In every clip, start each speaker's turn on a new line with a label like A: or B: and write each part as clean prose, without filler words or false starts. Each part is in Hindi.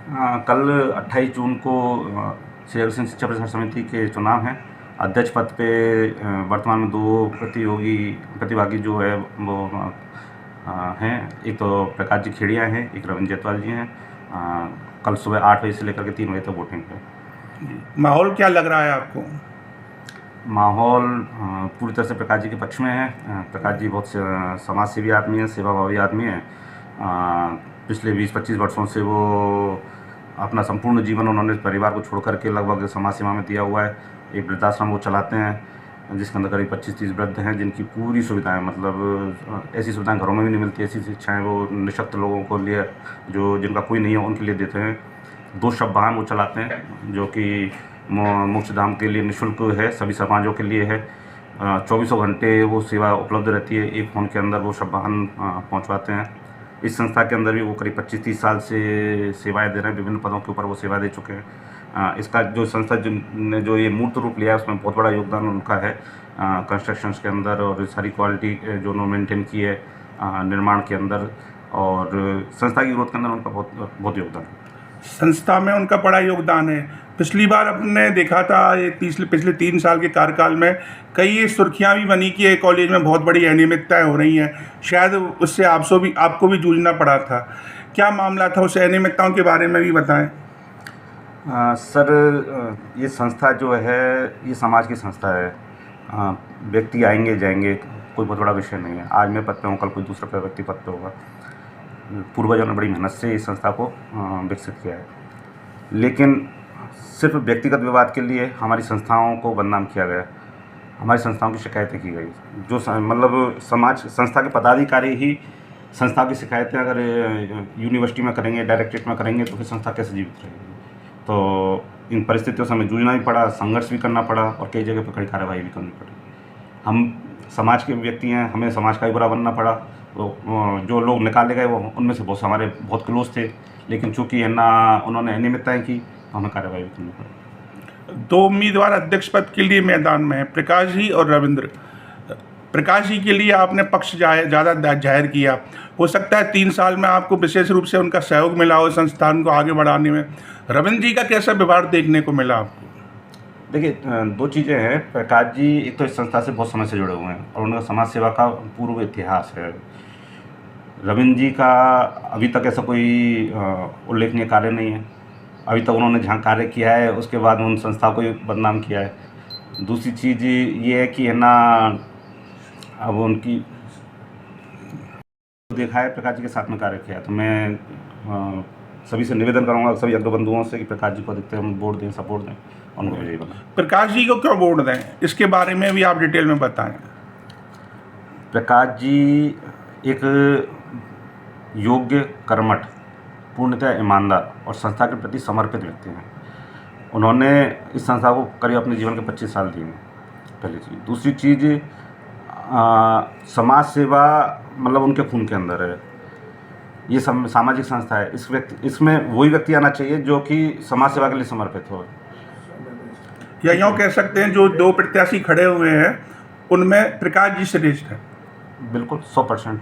A: कल 28 जून को श्री अग्रसेन शिक्षा प्रसार समिति के चुनाव हैं। अध्यक्ष पद पे वर्तमान में 2 प्रतिभागी जो है वो हैं। एक तो प्रकाश जी खेड़िया हैं, एक रविंद्र जयतवाल जी हैं। कल सुबह 8 बजे से लेकर के 3 बजे तक वोटिंग है।
B: माहौल क्या लग रहा है आपको?
A: माहौल पूरी तरह से प्रकाश जी के पक्ष में है। प्रकाश जी बहुत समाज सेवी आदमी हैं, सेवाभावी आदमी हैं। पिछले 20-25 वर्षों से वो अपना संपूर्ण जीवन उन्होंने परिवार को छोड़ करके लगभग समाज सेवा में दिया हुआ है। एक वृद्धाश्रम वो चलाते हैं जिसके अंदर करीब 25-30 वृद्ध हैं, जिनकी पूरी सुविधाएं, मतलब ऐसी सुविधाएं घरों में भी नहीं मिलती, ऐसी शिक्षाएं वो निःशक्त लोगों को लिए, जो जिनका कोई नहीं है उनके लिए देते हैं। 2 शव वाहन वो चलाते हैं जो कि मोक्षधाम के लिए निःशुल्क है, सभी समाजों के लिए है। 24 घंटे वो सेवा उपलब्ध रहती है। एक फ़ोन के अंदर वो शव वाहन पहुँचवाते हैं। इस संस्था के अंदर भी वो करीब 25-30 साल से सेवाएं दे रहे हैं। विभिन्न पदों के ऊपर वो सेवा दे चुके हैं। इसका जो संस्था ने जो ये मूर्त रूप लिया है उसमें बहुत बड़ा योगदान उनका है। कंस्ट्रक्शंस के अंदर और सारी क्वालिटी जो उन्होंने मेंटेन की है निर्माण के अंदर, और संस्था की ग्रोथ के अंदर उनका बहुत योगदान है।
B: संस्था में उनका बड़ा योगदान है। पिछली बार आपने देखा था ये पिछले 3 साल के कार्यकाल में कई सुर्खियां भी बनी कि ये कॉलेज में बहुत बड़ी अनियमितताएं हो रही हैं, शायद उससे आपको भी जूझना पड़ा था। क्या मामला था, उस अनियमितताओं के बारे में भी बताएं।
A: सर, ये संस्था जो है ये समाज की संस्था है। व्यक्ति आएंगे जाएंगे, कोई बहुत बड़ा विषय नहीं है। आज मैं पद पे हूँ, कल कोई दूसरा व्यक्ति पद पे होगा। पूर्वजों ने बड़ी मेहनत से इस संस्था को विकसित किया है, लेकिन सिर्फ व्यक्तिगत विवाद के लिए हमारी संस्थाओं को बदनाम किया गया। हमारी संस्थाओं की शिकायतें की गई। जो मतलब संस्था के पदाधिकारी ही संस्था की शिकायतें अगर यूनिवर्सिटी में करेंगे, डायरेक्टरेट में करेंगे, तो फिर संस्था कैसे जीवित रहेगी। तो इन परिस्थितियों से हमें जूझना भी पड़ा, संघर्ष भी करना पड़ा और कई जगह पर कड़ी कार्रवाई भी करनी पड़ी। हम समाज के व्यक्ति हैं, हमें समाज का ही बुरा बनना पड़ा। तो जो लोग निकाले गए वो उनमें से हमारे बहुत क्लोज थे, लेकिन चूँकि है ना उन्होंने अनियमितताएँ की तो हमें कार्रवाई भी करनी पड़ी।
B: 2 उम्मीदवार अध्यक्ष पद के लिए मैदान में हैं, प्रकाश जी और रविंद्र। प्रकाश जी के लिए आपने पक्ष ज़्यादा जाहिर किया। हो सकता है 3 साल में आपको विशेष रूप से उनका सहयोग मिला हो संस्थान को आगे बढ़ाने में। रविंद्र जी का कैसा व्यवहार देखने को मिला आपको?
A: देखिए, 2 चीज़ें हैं। प्रकाश जी एक तो इस संस्था से बहुत समय से जुड़े हुए हैं और उनका समाज सेवा का पूर्व इतिहास है। रविंद्र जी का अभी तक ऐसा कोई उल्लेखनीय कार्य नहीं है। अभी तक उन्होंने जहाँ कार्य किया है उसके बाद उन संस्था को बदनाम किया है। दूसरी चीज़ ये है कि है ना, अब उनकी देखा है प्रकाश जी के साथ में कार्य किया, तो मैं सभी से निवेदन करूंगा, सभी अग्रबंधुओं से, कि प्रकाश जी को अधिकतर हम वोट दें, सपोर्ट दें, उनको विजयी बनाएं।
B: प्रकाश जी को क्यों वोट दें, इसके बारे में भी आप डिटेल में बताएं।
A: प्रकाश जी एक योग्य, कर्मठ, पूर्णतः ईमानदार और संस्था के प्रति समर्पित व्यक्ति हैं। उन्होंने इस संस्था को करीब अपने जीवन के 25 साल दिए हैं, पहली चीज़। दूसरी चीज़, समाज सेवा मतलब उनके खून के अंदर है। ये सामाजिक संस्था है। इसमें वही व्यक्ति आना चाहिए जो कि समाज सेवा के लिए समर्पित हो।
B: या यूँ कह सकते हैं जो 2 प्रत्याशी खड़े हुए हैं उनमें प्रकाश जी श्रेष्ठ है।
A: बिल्कुल 100%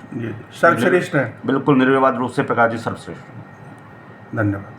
B: सर्वश्रेष्ठ है।
A: बिल्कुल निर्विवाद रूप से प्रकाश जी सर्वश्रेष्ठ।
B: धन्यवाद।